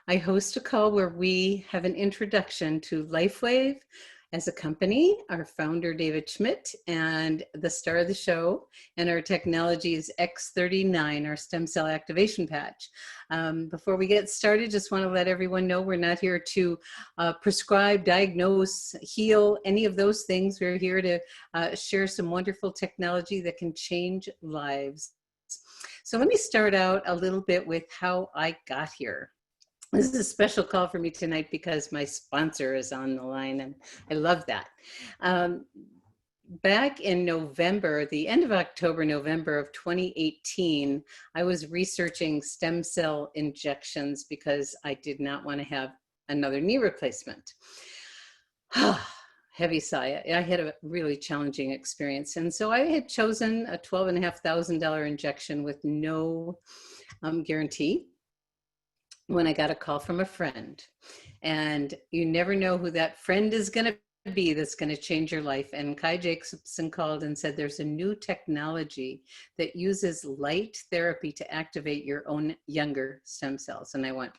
I host a call where we have an introduction to LifeWave as a company, our founder, David Schmidt, and the star of the show, and our technology is X39, our stem cell activation patch. Before we get started, just want to let everyone know we're not here to prescribe, diagnose, heal, any of those things. We're here to share some wonderful technology that can change lives. So let me start out a little bit with how I got here. This is a special call for me tonight because my sponsor is on the line, and I love that. Um, Back in November, the end of October, November of 2018, I was researching stem cell injections because I did not want to have another knee replacement. Heavy sigh. I had a really challenging experience. And so I had chosen a $12,500 injection with no guarantee when I got a call from a friend. And you never know who that friend is going to be that's going to change your life. And Kai Jacobson called and said, there's a new technology that uses light therapy to activate your own younger stem cells. And I went,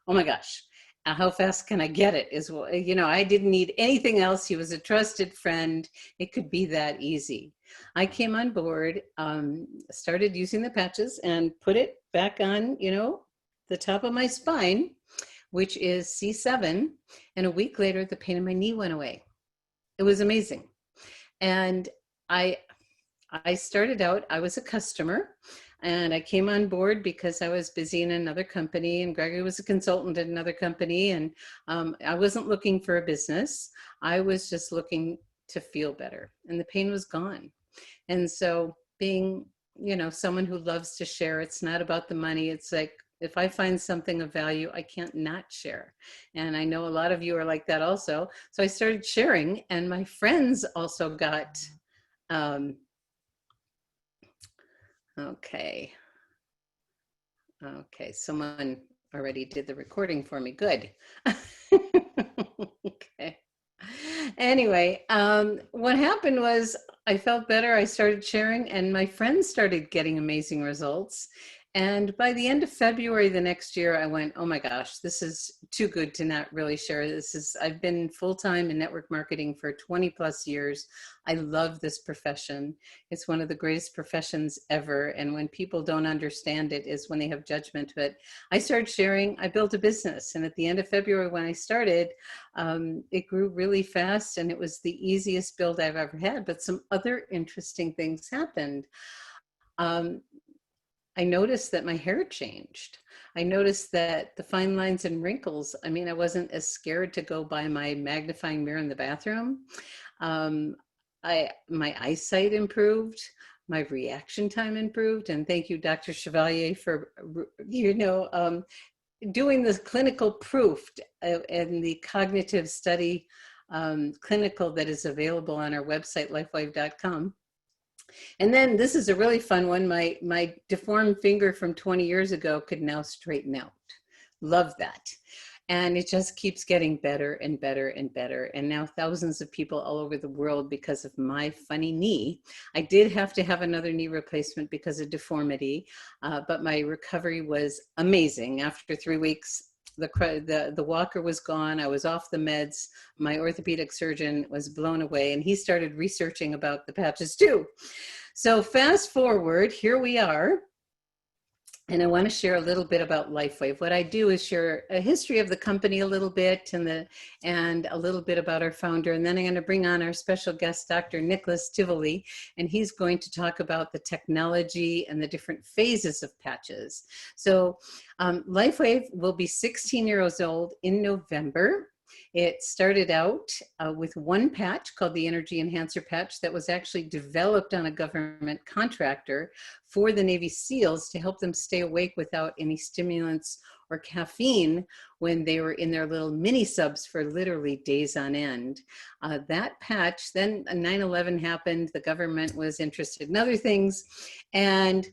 oh my gosh, how fast can I get it? I didn't need anything else. He was a trusted friend. It could be that easy. I came on board, started using the patches and put it back on, the top of my spine, which is C7. And a week later, the pain in my knee went away. It was amazing. And I started out, I was a customer, and I came on board because I was busy in another company, and Gregory was a consultant at another company. And I wasn't looking for a business. I was just looking to feel better, and the pain was gone. And so being, someone who loves to share, it's not about the money. It's like, if I find something of value, I can't not share. And I know a lot of you are like that also. So I started sharing, and my friends also got, okay, someone already did the recording for me. Good. Okay. Anyway, what happened was I felt better. I started sharing, and my friends started getting amazing results. And by the end of February the next year, I went, oh my gosh, this is too good to not really share. I've been full-time in network marketing for 20 plus years. I love this profession. It's one of the greatest professions ever. And when people don't understand it is when they have judgment. But I started sharing, I built a business. And at the end of February, when I started, it grew really fast, and it was the easiest build I've ever had. But some other interesting things happened. I noticed that my hair changed. I noticed that the fine lines and wrinkles, I wasn't as scared to go by my magnifying mirror in the bathroom. My eyesight improved, my reaction time improved, and thank you, Dr. Chevalier, for, doing this clinical proof and the cognitive study clinical that is available on our website, lifewave.com. And then this is a really fun one. My deformed finger from 20 years ago could now straighten out. Love that. And it just keeps getting better and better and better. And now thousands of people all over the world because of my funny knee. I did have to have another knee replacement because of deformity, but my recovery was amazing. After 3 weeks, the walker was gone. I was off the meds. My orthopedic surgeon was blown away, and he started researching about the patches too. So fast forward, here we are. And I want to share a little bit about LifeWave. What I do is share a history of the company a little bit, and a little bit about our founder. And then I'm going to bring on our special guest, Dr. Nicholas Tivoli, and he's going to talk about the technology and the different phases of patches. So LifeWave will be 16 years old in November. It started out with one patch called the Energy Enhancer patch that was actually developed on a government contractor for the Navy SEALs to help them stay awake without any stimulants or caffeine when they were in their little mini subs for literally days on end. That patch, then 9/11 happened, the government was interested in other things, and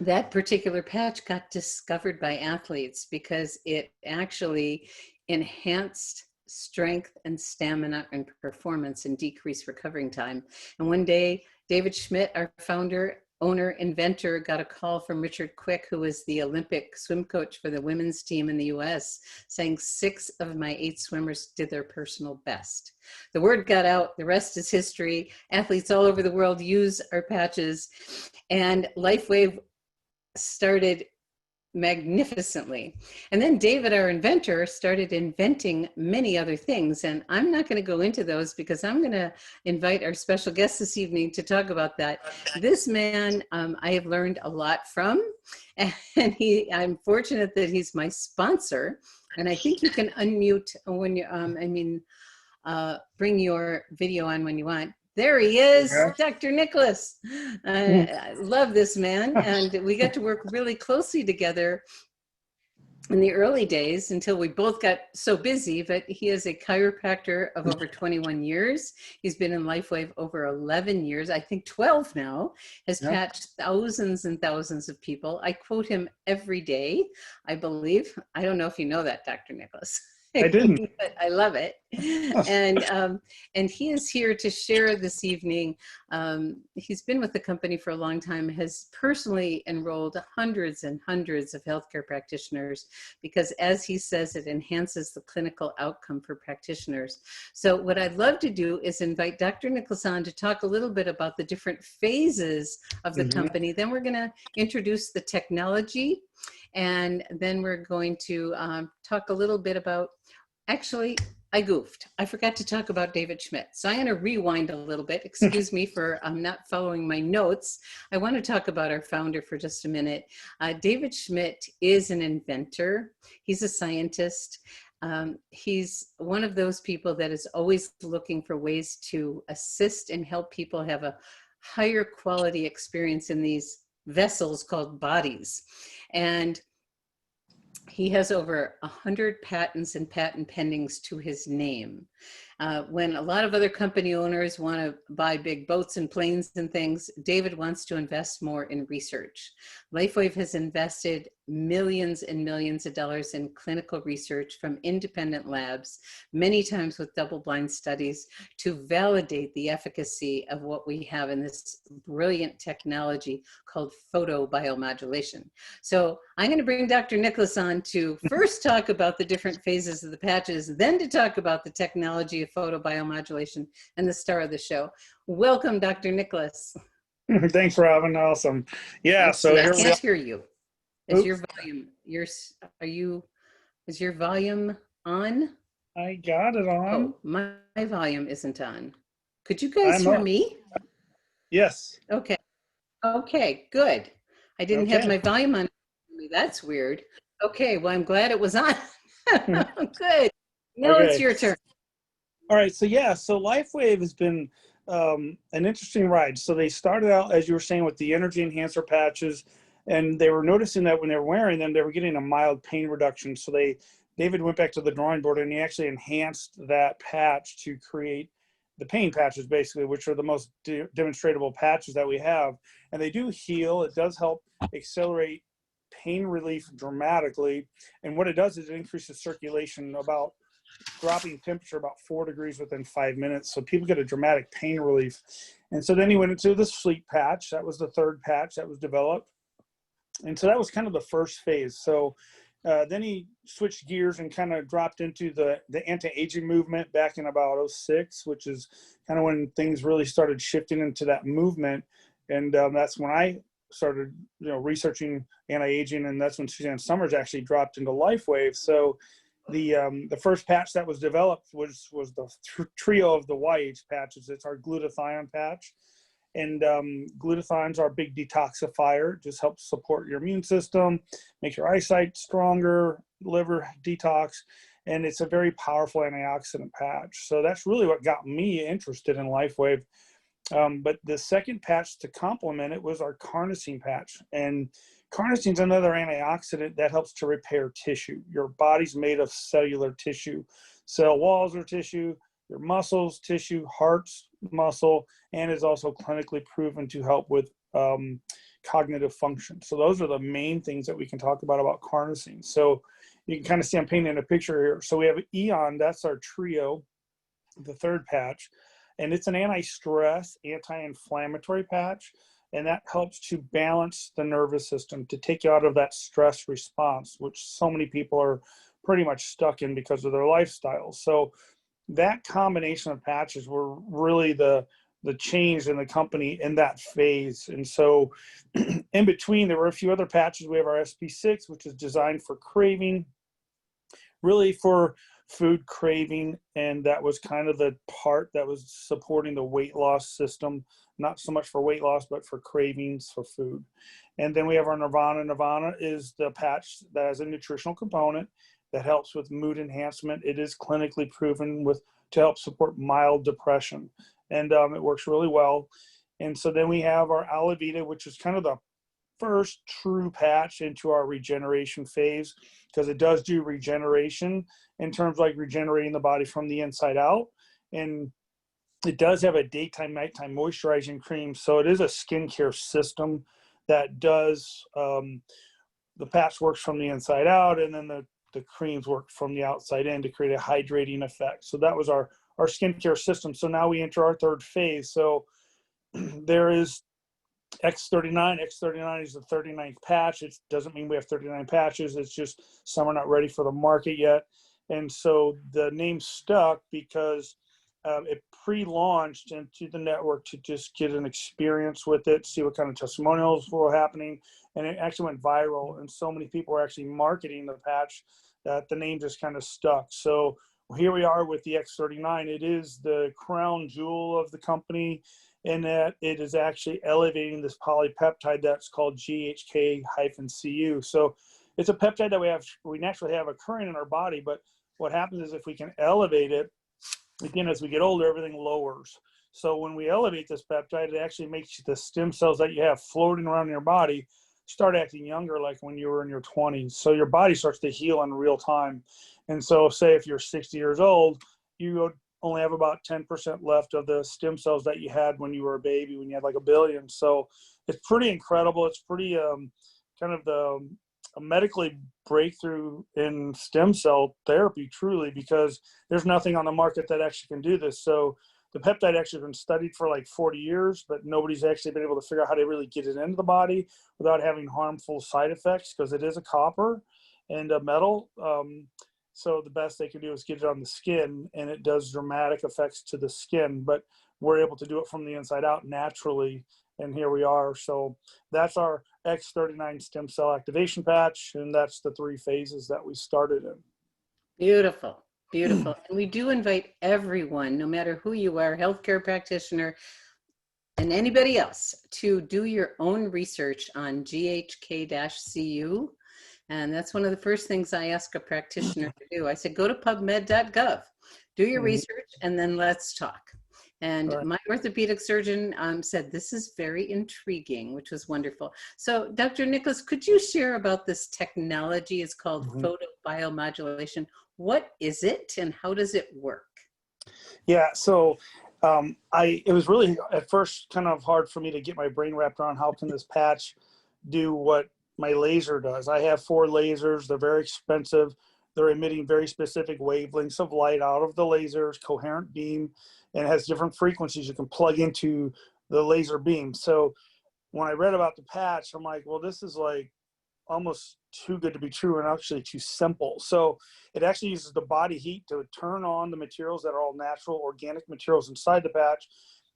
that particular patch got discovered by athletes because it actually enhanced strength and stamina and performance and decreased recovering time. And one day, David Schmidt, our founder, owner, inventor, got a call from Richard Quick, who was the Olympic swim coach for the women's team in the US, saying 6 of my 8 swimmers did their personal best. The word got out, the rest is history. Athletes all over the world use our patches, and LifeWave started magnificently. And then David, our inventor, started inventing many other things. And I'm not going to go into those because I'm going to invite our special guest this evening to talk about that. This man, I have learned a lot from, and I'm fortunate that he's my sponsor. And I think you can unmute when you, bring your video on when you want. There he is, Dr. Nicholas. I love this man, and we got to work really closely together in the early days until we both got so busy. But he is a chiropractor of over 21 years. He's been in LifeWave over 11 years, I think 12 now, has patched thousands and thousands of people. I quote him every day, I believe. I don't know if you know that, Dr. Nicholas. I didn't. But I love it. And he is here to share this evening. He's been with the company for a long time, has personally enrolled hundreds and hundreds of healthcare practitioners because, as he says, it enhances the clinical outcome for practitioners. So what I'd love to do is invite Dr. Nicholas on to talk a little bit about the different phases of the company. Then we're going to introduce the technology, and then we're going to talk a little bit about, actually, I goofed. I forgot to talk about David Schmidt. So I'm going to rewind a little bit. Excuse me for not following my notes. I want to talk about our founder for just a minute. David Schmidt is an inventor. He's a scientist. He's one of those people that is always looking for ways to assist and help people have a higher quality experience in these vessels called bodies. And he has over 100 patents and patent pendings to his name. When a lot of other company owners want to buy big boats and planes and things, David wants to invest more in research. LifeWave has invested millions and millions of dollars in clinical research from independent labs, many times with double-blind studies, to validate the efficacy of what we have in this brilliant technology called photobiomodulation. So I'm going to bring Dr. Nicholas on to first talk about the different phases of the patches, then to talk about the technology of photobiomodulation, and the star of the show. Welcome, Dr. Nicholas. Thanks, Robin. Awesome. Yeah. So I can't hear you. Is your volume? Is your volume on? I got it on. Oh, my volume isn't on. Could you guys hear me? Yes. Okay. Okay. Good. I didn't have my volume on. That's weird. Okay. Well, I'm glad it was on. Good. Now it's your turn. All right. So yeah. So LifeWave has been an interesting ride. So they started out, as you were saying, with the energy enhancer patches, and they were noticing that when they were wearing them, they were getting a mild pain reduction. So David went back to the drawing board and he actually enhanced that patch to create the pain patches, basically, which are the most demonstratable patches that we have. And they do heal. It does help accelerate pain relief dramatically. And what it does is it increases circulation, about dropping temperature about 4 degrees within 5 minutes. So people get a dramatic pain relief. And so then he went into the sleep patch. That was the third patch that was developed. And so that was kind of the first phase. So then he switched gears and kind of dropped into the anti-aging movement back in about 2006, which is kind of when things really started shifting into that movement. And that's when I started, researching anti-aging, and that's when Suzanne Summers actually dropped into LifeWave. So the first patch that was developed was the trio of the YH patches. It's our glutathione patch. And glutathione's our big detoxifier. It just helps support your immune system, make your eyesight stronger, liver detox, and it's a very powerful antioxidant patch. So that's really what got me interested in LifeWave. But the second patch to complement it was our carnosine patch. And carnosine is another antioxidant that helps to repair tissue. Your body's made of cellular tissue. Cell walls are tissue, your muscles, tissue, hearts, muscle, and is also clinically proven to help with cognitive function. So those are the main things that we can talk about carnosine. So you can kind of see I'm painting a picture here. So we have Eon, that's our trio, the third patch, and it's an anti-stress, anti-inflammatory patch. and that helps to balance the nervous system, to take you out of that stress response, which so many people are pretty much stuck in because of their lifestyle. So that combination of patches were really the change in the company in that phase. And so in between, there were a few other patches. We have our SP6, which is designed for craving, really for food craving, and that was kind of the part that was supporting the weight loss system, not so much for weight loss, but for cravings for food. And then we have our Nirvana. Nirvana is the patch that has a nutritional component that helps with mood enhancement. It is clinically proven to help support mild depression, and it works really well. And so then we have our Alavita, which is kind of the first true patch into our regeneration phase, because it does do regeneration in terms of like regenerating the body from the inside out. And it does have a daytime, nighttime moisturizing cream. So it is a skincare system that does, the patch works from the inside out, and then the creams work from the outside in to create a hydrating effect. So that was our skincare system. So now we enter our third phase. So there is X39. X39 is the 39th patch. It doesn't mean we have 39 patches. It's just some are not ready for the market yet. And so the name stuck because it pre-launched into the network to just get an experience with it, see what kind of testimonials were happening. And it actually went viral. And so many people were actually marketing the patch that the name just kind of stuck. So here we are with the X39. It is the crown jewel of the company, in that it is actually elevating this polypeptide that's called GHK-Cu. So it's a peptide that we naturally have occurring in our body, but what happens is if we can elevate it, again, as we get older, everything lowers. So when we elevate this peptide, it actually makes the stem cells that you have floating around in your body start acting younger, like when you were in your 20s. So your body starts to heal in real time. And so say if you're 60 years old, you only have about 10% left of the stem cells that you had when you were a baby, when you had like 1 billion. So it's pretty incredible. It's pretty kind of a medically breakthrough in stem cell therapy, truly, because there's nothing on the market that actually can do this. So the peptide actually has been studied for like 40 years, but nobody's actually been able to figure out how to really get it into the body without having harmful side effects, because it is a copper and a metal. So the best they can do is get it on the skin, and it does dramatic effects to the skin, but we're able to do it from the inside out naturally. And here we are. So that's our X39 stem cell activation patch. And that's the 3 phases that we started in. Beautiful, beautiful. And we do invite everyone, no matter who you are, healthcare practitioner and anybody else, to do your own research on GHK-Cu. And that's one of the first things I ask a practitioner to do. I said, go to pubmed.gov, do your research, and then let's talk. And my orthopedic surgeon said, this is very intriguing, which was wonderful. So Dr. Nicholas, could you share about this technology? It's called photobiomodulation. What is it and how does it work? Yeah, so it was really at first kind of hard for me to get my brain wrapped around how can this patch do what my laser does. I have 4 lasers. They're very expensive. They're emitting very specific wavelengths of light out of the lasers, coherent beam, and it has different frequencies you can plug into the laser beam. So when I read about the patch, I'm like, well, this is like almost too good to be true and actually too simple. So it actually uses the body heat to turn on the materials that are all natural organic materials inside the patch.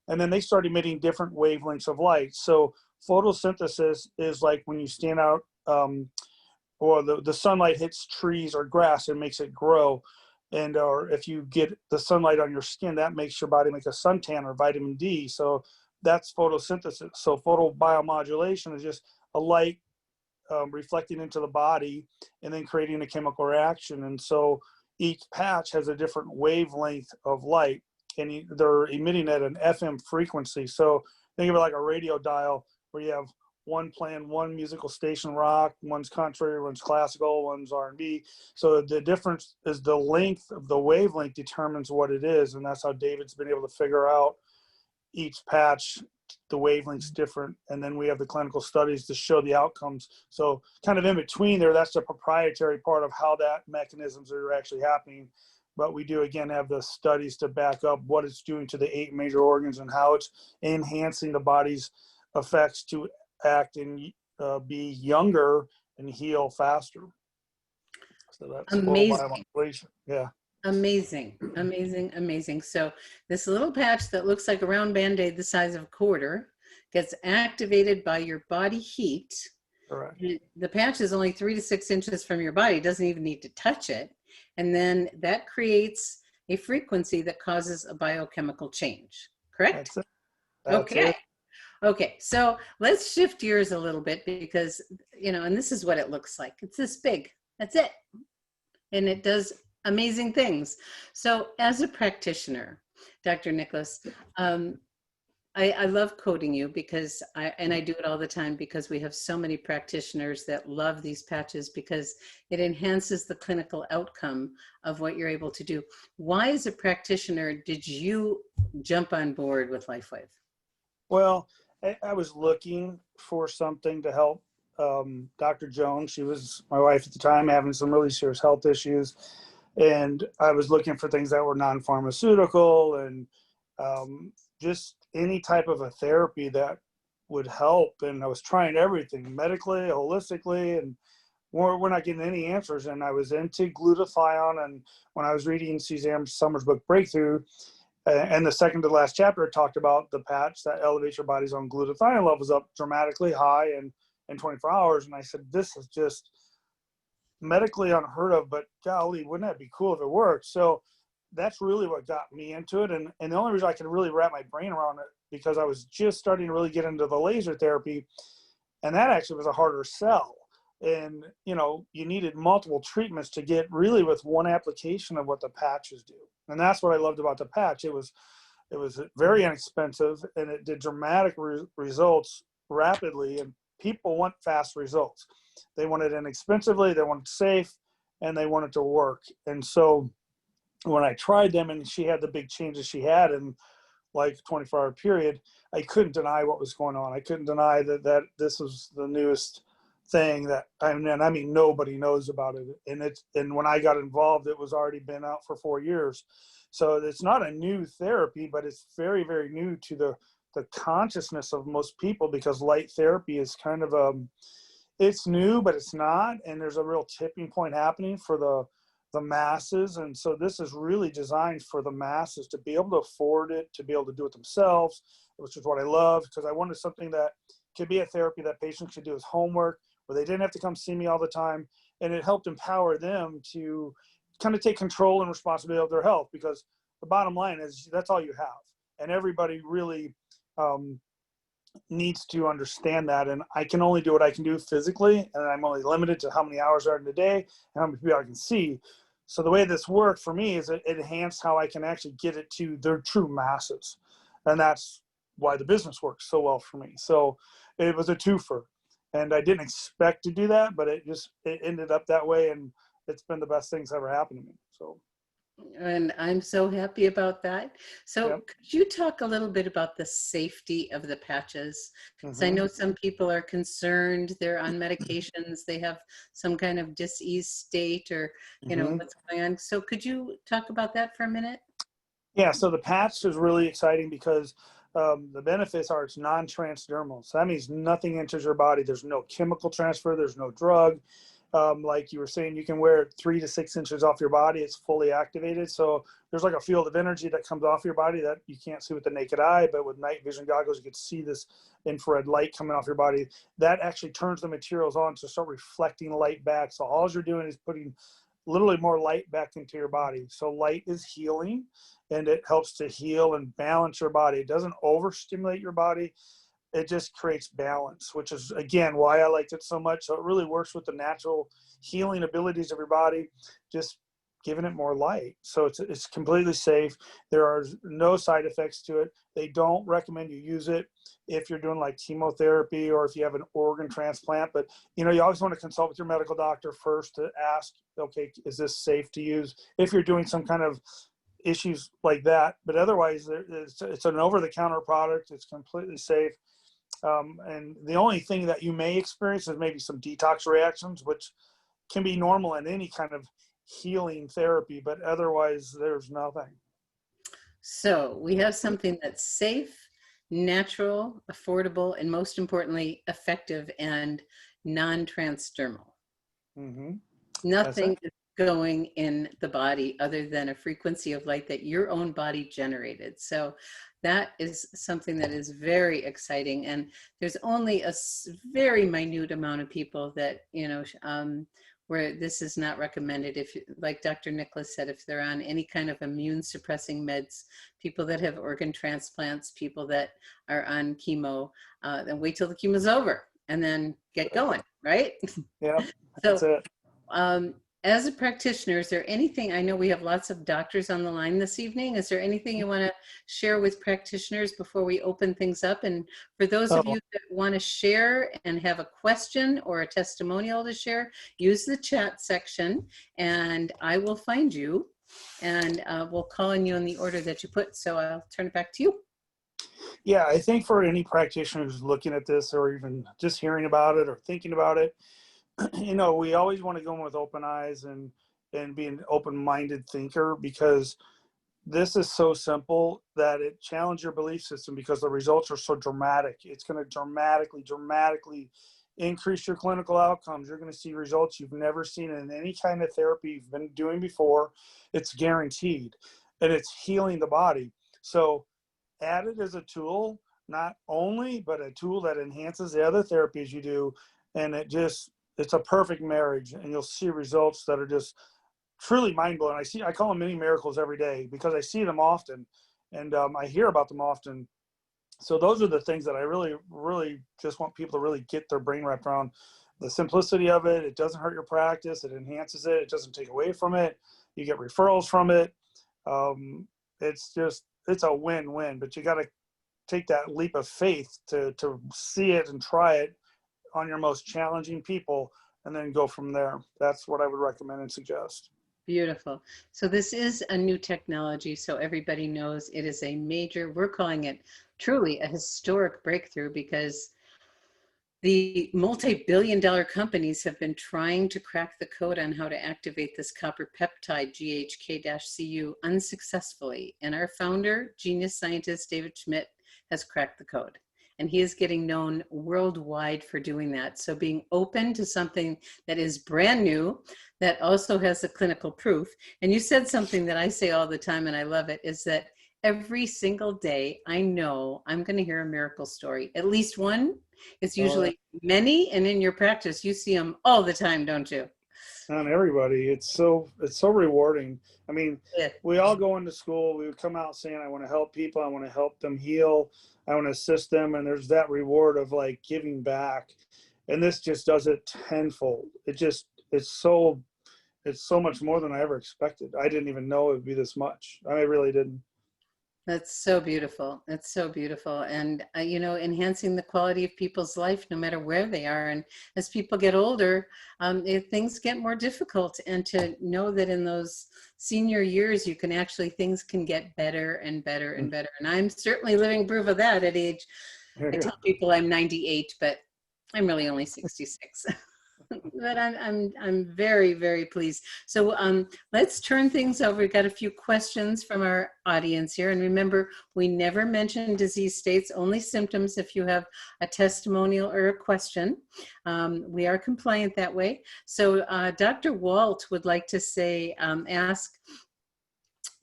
And then they start emitting different wavelengths of light. So photosynthesis is like when you stand out or the sunlight hits trees or grass and makes it grow. And or if you get the sunlight on your skin, that makes your body make a suntan or vitamin D. So that's photosynthesis. So photobiomodulation is just a light reflecting into the body and then creating a chemical reaction. And so each patch has a different wavelength of light, and they're emitting at an FM frequency. So think of it like a radio dial where you have one playing one musical station, rock, one's country, one's classical, one's R&B. So the difference is the length of the wavelength determines what it is. And that's how David's been able to figure out each patch, the wavelength's different. And then we have the clinical studies to show the outcomes. So kind of in between there, that's the proprietary part of how that mechanisms are actually happening. But we do, again, have the studies to back up what it's doing to the 8 major organs and how it's enhancing the body's effects to act and be younger and heal faster. So that's oral Amazing. biomodulation. Yeah. Amazing, amazing, amazing. So this little patch that looks like a round Band-Aid the size of a quarter gets activated by your body heat. Correct. The patch is only 3 to 6 inches from your body. It doesn't even need to touch it. And then that creates a frequency that causes a biochemical change, correct? That's it. That's Okay. it. Okay, so let's shift gears a little bit because, and this is what it looks like. It's this big. That's it. And it does amazing things. So as a practitioner, Dr. Nicholas, I love quoting you because I do it all the time because we have so many practitioners that love these patches because it enhances the clinical outcome of what you're able to do. Why, as a practitioner, did you jump on board with LifeWave? Well, I was looking for something to help Dr. Jones. She was my wife at the time, having some really serious health issues. And I was looking for things that were non-pharmaceutical and just any type of a therapy that would help. And I was trying everything medically, holistically, and we're not getting any answers. And I was into glutathione. And when I was reading Suzanne Summers' book, Breakthrough, and the second to last chapter, it talked about the patch that elevates your body's own glutathione levels up dramatically high in 24 hours. And I said, this is just medically unheard of, but golly, wouldn't that be cool if it worked? So that's really what got me into it. And the only reason I could really wrap my brain around it, because I was just starting to really get into the laser therapy. And that actually was a harder sell. And, you needed multiple treatments to get really with one application of what the patches do. And that's what I loved about the patch. It was very inexpensive and it did dramatic results rapidly. And people want fast results. They want it inexpensively, they want it safe, and they want it to work. And so when I tried them and she had the big changes she had in like a 24-hour period, I couldn't deny what was going on. I couldn't deny that this was the newest thing that I mean nobody knows about it. And when I got involved, it was already been out for 4 years. So it's not a new therapy, but it's very, very new to the consciousness of most people, because light therapy is kind of it's new, but it's not. And there's a real tipping point happening for the masses. And so this is really designed for the masses to be able to afford it, to be able to do it themselves, which is what I love, because I wanted something that could be a therapy that patients could do as homework, where they didn't have to come see me all the time. And it helped empower them to kind of take control and responsibility of their health, because the bottom line is that's all you have. And everybody really needs to understand that. And I can only do what I can do physically, and I'm only limited to how many hours are in the day and how many people I can see. So the way this worked for me is it enhanced how I can actually get it to their true masses. And that's why the business works so well for me. So it was a twofer. And I didn't expect to do that, but it ended up that way. And it's been the best things ever happened to me. So. And I'm so happy about that. So Yep. could you talk a little bit about the safety of the patches? Because I Mm-hmm. know some people are concerned, they're on medications, they have some kind of dis-ease state, or, Mm-hmm. what's going on. So could you talk about that for a minute? Yeah, so the patch is really exciting because the benefits are it's non-transdermal. So that means nothing enters your body. There's no chemical transfer. There's no drug. Like you were saying, you can wear it 3 to 6 inches off your body. It's fully activated. So there's like a field of energy that comes off your body that you can't see with the naked eye, but with night vision goggles, you can see this infrared light coming off your body. That actually turns the materials on to start reflecting light back. So all you're doing is putting literally more light back into your body. So light is healing, and it helps to heal and balance your body. It doesn't overstimulate your body. It just creates balance, which is, again, why I liked it so much. So it really works with the natural healing abilities of your body, just giving it more light. So it's completely safe. There are no side effects to it. They don't recommend you use it if you're doing like chemotherapy or if you have an organ transplant. But, you always want to consult with your medical doctor first to ask, okay, is this safe to use if you're doing some kind of issues like that? But otherwise, it's an over-the-counter product. It's completely safe. And the only thing that you may experience is maybe some detox reactions, which can be normal in any kind of healing therapy, but otherwise there's nothing. So we have something that's safe, natural, affordable, and most importantly, effective and non-transdermal. Mm-hmm. That's Nothing it. is going in the body other than a frequency of light that your own body generated. So that is something that is very exciting. And there's only a very minute amount of people that, where this is not recommended. If, like Dr. Nicholas said, if they're on any kind of immune suppressing meds, people that have organ transplants, people that are on chemo, then wait till the chemo's over and then get going, right? Yeah, that's So it. um, as a practitioner, is there anything, I know we have lots of doctors on the line this evening. Is there anything you want to share with practitioners before we open things up? And for those of Oh, you that want to share and have a question or a testimonial to share, use the chat section and I will find you and we'll call on you in the order that you put. So I'll turn it back to you. yeah, I think for any practitioner who's looking at this or even just hearing about it or thinking about it, we always want to go in with open eyes and be an open-minded thinker, because this is so simple that it challenges your belief system, because the results are so dramatic. It's going to dramatically increase your clinical outcomes. You're going to see results you've never seen in any kind of therapy you've been doing before. It's guaranteed, and it's healing the body. So add it as a tool, not only, but a tool that enhances the other therapies you do. And it's a perfect marriage, and you'll see results that are just truly mind blowing. I call them mini miracles every day, because I see them often, and I hear about them often. So those are the things that I really, really just want people to really get their brain wrapped around. The simplicity of it. It doesn't hurt your practice. It enhances it. It doesn't take away from it. You get referrals from it. It's a win-win, but you got to take that leap of faith to see it and try it on your most challenging people, and then go from there. That's what I would recommend and suggest. Beautiful. So this is a new technology, so everybody knows it is a major, we're calling it truly a historic breakthrough, because the multi-billion-dollar companies have been trying to crack the code on how to activate this copper peptide GHK-Cu unsuccessfully. And our founder, genius scientist David Schmidt, has cracked the code. And he is getting known worldwide for doing that. So being open to something that is brand new, that also has a clinical proof. And you said something that I say all the time, and I love it, is that every single day I know I'm going to hear a miracle story, at least one. It's Oh, usually many, and in your practice, you see them all the time, don't you? not everybody. It's so rewarding. I mean, Yeah. we all go into school. We would come out saying, "I want to help people. I want to help them heal. I want to assist them." And there's that reward of like giving back, and this just does it tenfold. It's so much more than I ever expected. I didn't even know it would be this much. I really didn't. That's so beautiful. That's so beautiful. And, enhancing the quality of people's life, no matter where they are. And as people get older, things get more difficult. And to know that in those senior years, things can get better and better and better. And I'm certainly living proof of that at age, I tell people I'm 98, but I'm really only 66. But I'm very, very pleased. So let's turn things over. We've got a few questions from our audience here. And remember, we never mention disease states, only symptoms. If you have a testimonial or a question, we are compliant that way. So Dr. Walt would like to say,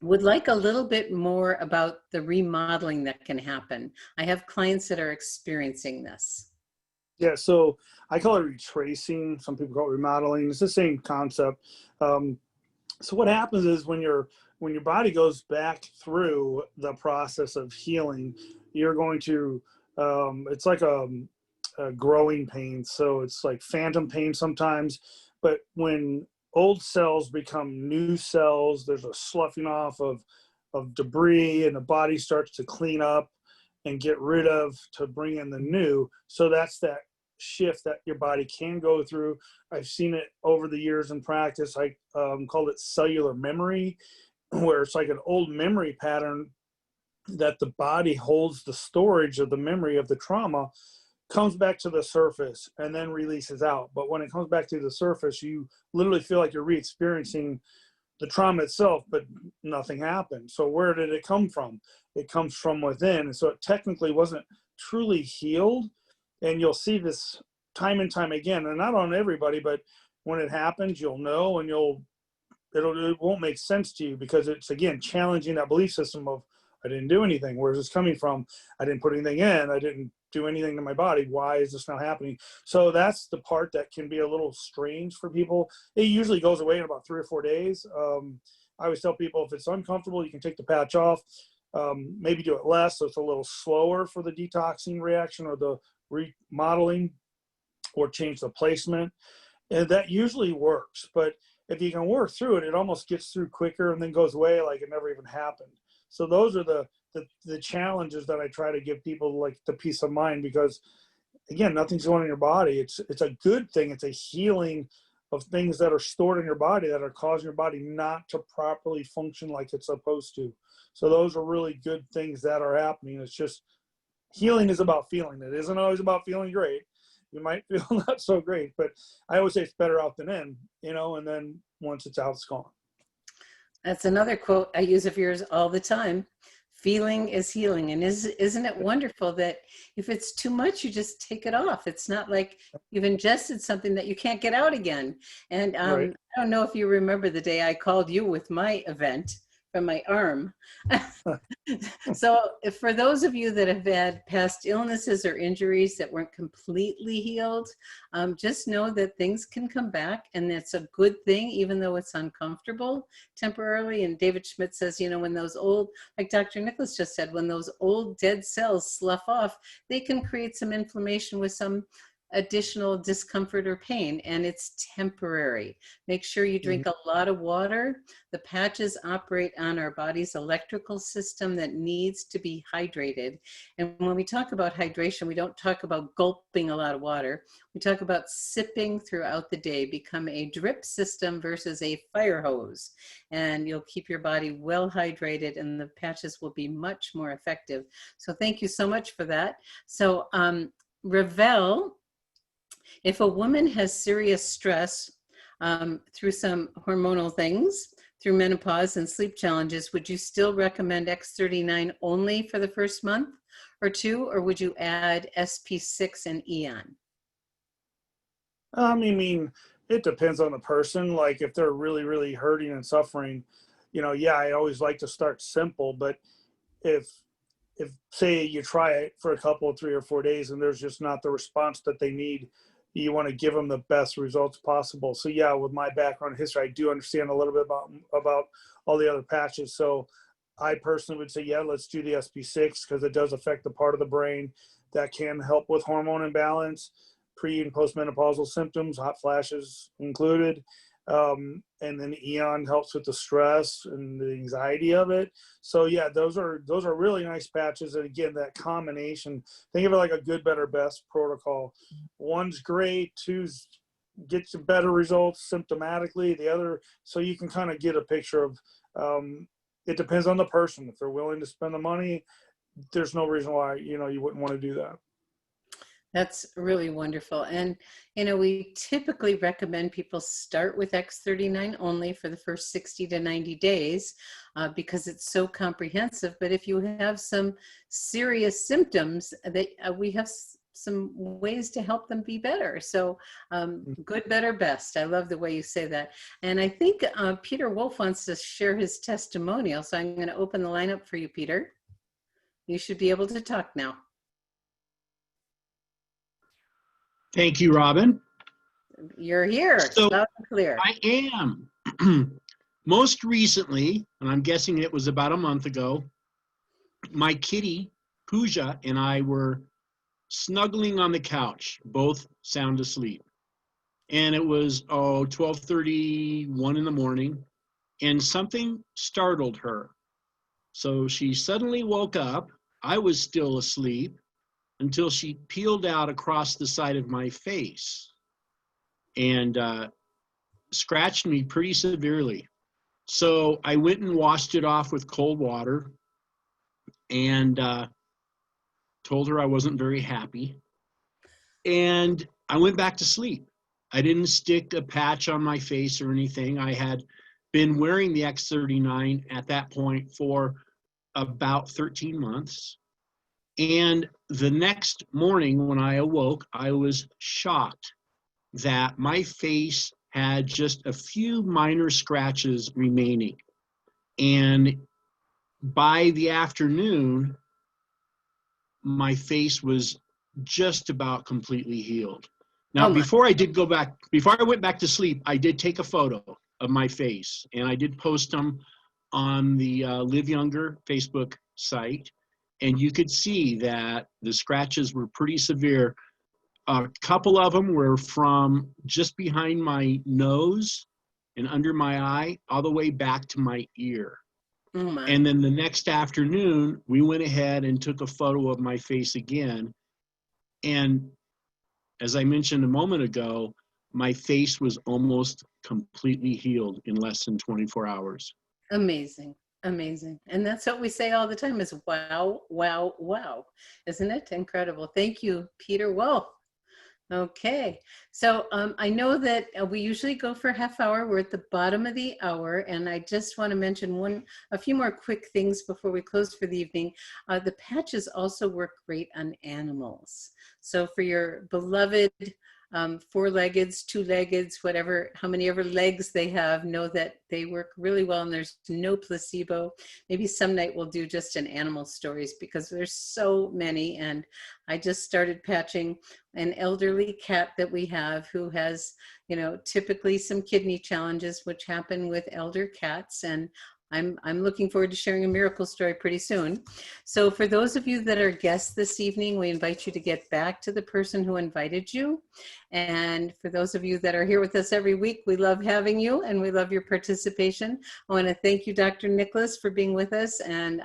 would like a little bit more about the remodeling that can happen. I have clients that are experiencing this. Yeah, so I call it retracing. Some people call it remodeling. It's the same concept. So what happens is when your body goes back through the process of healing, you're going to it's like a growing pain. So it's like phantom pain sometimes. But when old cells become new cells, there's a sloughing off of debris, and the body starts to clean up and get rid of to bring in the new. So that's that shift that your body can go through. I've seen it over the years in practice. I called it cellular memory, where it's like an old memory pattern that the body holds the storage of the memory of the trauma, comes back to the surface and then releases out. But when it comes back to the surface, you literally feel like you're re-experiencing the trauma itself, but nothing happened. So where did it come from? It comes from within. And so it technically wasn't truly healed. And you'll see this time and time again, and not on everybody, but when it happens, you'll know, and it won't make sense to you, because it's, again, challenging that belief system of, I didn't do anything. Where's this coming from? I didn't put anything in. I didn't do anything to my body. Why is this not happening? So that's the part that can be a little strange for people. It usually goes away in about 3 or 4 days. I always tell people, if it's uncomfortable, you can take the patch off. Maybe do it less, so it's a little slower for the detoxing reaction or the remodeling, or change the placement. And that usually works. But if you can work through it, it almost gets through quicker and then goes away like it never even happened. So those are the challenges that I try to give people, like the peace of mind, because again, nothing's going in your body. It's a good thing. It's a healing of things that are stored in your body that are causing your body not to properly function like it's supposed to. So those are really good things that are happening. It's just, healing is about feeling. It isn't always about feeling great. You might feel not so great, but I always say it's better out than in, and then once it's out, it's gone. That's another quote I use of yours all the time. Feeling is healing. And isn't it wonderful that if it's too much, you just take it off? It's not like you've ingested something that you can't get out again. And Right. I don't know if you remember the day I called you with my event from my arm. So for those of you that have had past illnesses or injuries that weren't completely healed, just know that things can come back, and that's a good thing, even though it's uncomfortable temporarily. And David Schmidt says, when those old, like Dr. Nicholas just said, when those old dead cells slough off, they can create some inflammation with some additional discomfort or pain, and it's temporary. Make sure you drink a lot of water. The patches operate on our body's electrical system that needs to be hydrated. And when we talk about hydration, we don't talk about gulping a lot of water. We talk about sipping throughout the day. Become a drip system versus a fire hose, and you'll keep your body well hydrated, and the patches will be much more effective. So thank you so much for that. So Ravel, if a woman has serious stress through some hormonal things, through menopause and sleep challenges, would you still recommend X39 only for the first month or two, or would you add SP6 and Eon? I mean, it depends on the person. Like if they're really, really hurting and suffering, I always like to start simple. But if say you try it for a couple, 3 or 4 days, and there's just not the response that they need, you want to give them the best results possible. So yeah, with my background history, I do understand a little bit about all the other patches. So I personally would say, yeah, let's do the SP6, because it does affect the part of the brain that can help with hormone imbalance, pre and postmenopausal symptoms, hot flashes included. And then Eon helps with the stress and the anxiety of it. So yeah, those are really nice patches. And again, that combination, think of it like a good, better, best protocol. One's great, two's gets you better results symptomatically. The other, so you can kind of get a picture of, it depends on the person. If they're willing to spend the money, there's no reason why, you wouldn't want to do that. That's really wonderful. And, we typically recommend people start with X39 only for the first 60 to 90 days because it's so comprehensive. But if you have some serious symptoms, we have some ways to help them be better. So good, better, best. I love the way you say that. And I think Peter Wolf wants to share his testimonial. So I'm going to open the line up for you, Peter. You should be able to talk now. Thank you, Robin. You're here, So loud and clear. I am. Most recently, and I'm guessing it was about a month ago, my kitty, Pooja, and I were snuggling on the couch, both sound asleep. And it was, 12:31 in the morning, and something startled her. So she suddenly woke up. I was still asleep until she peeled out across the side of my face and scratched me pretty severely. So I went and washed it off with cold water and told her I wasn't very happy. And I went back to sleep. I didn't stick a patch on my face or anything. I had been wearing the X39 at that point for about 13 months. And the next morning when I awoke, I was shocked that my face had just a few minor scratches remaining. And by the afternoon, my face was just about completely healed. Now, Oh my. before I went back to sleep, I did take a photo of my face, and I did post them on the Live Younger Facebook site, and you could see that the scratches were pretty severe. A couple of them were from just behind my nose and under my eye, all the way back to my ear. Oh my. And then the next afternoon, we went ahead and took a photo of my face again. And as I mentioned a moment ago, my face was almost completely healed in less than 24 hours. Amazing. Amazing. And that's what we say all the time is wow, wow, wow. Isn't it incredible? Thank you, Peter. Well, okay. So I know that we usually go for a half hour. We're at the bottom of the hour. And I just want to mention a few more quick things before we close for the evening. The patches also work great on animals. So for your beloved four-leggeds, two-leggeds, whatever, how many ever legs they have, know that they work really well and there's no placebo. Maybe some night we'll do just an animal stories because there's so many. And I just started patching an elderly cat that we have who has, you know, typically some kidney challenges, which happen with elder cats. And I'm looking forward to sharing a miracle story pretty soon. So for those of you that are guests this evening, we invite you to get back to the person who invited you. And for those of you that are here with us every week, we love having you and we love your participation. I want to thank you, Dr. Nicholas, for being with us. And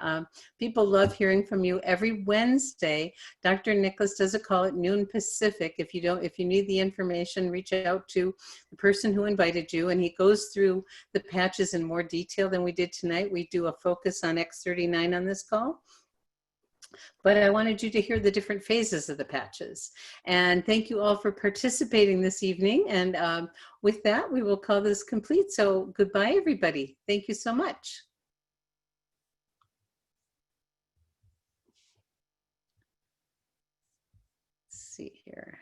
people love hearing from you. Every Wednesday, Dr. Nicholas does a call at noon Pacific. If you need the information, reach out to the person who invited you, and he goes through the patches in more detail than we did tonight. We do a focus on X39 on this call. But I wanted you to hear the different phases of the patches. And thank you all for participating this evening. And with that, we will call this complete. So goodbye, everybody. Thank you so much. Let's see here.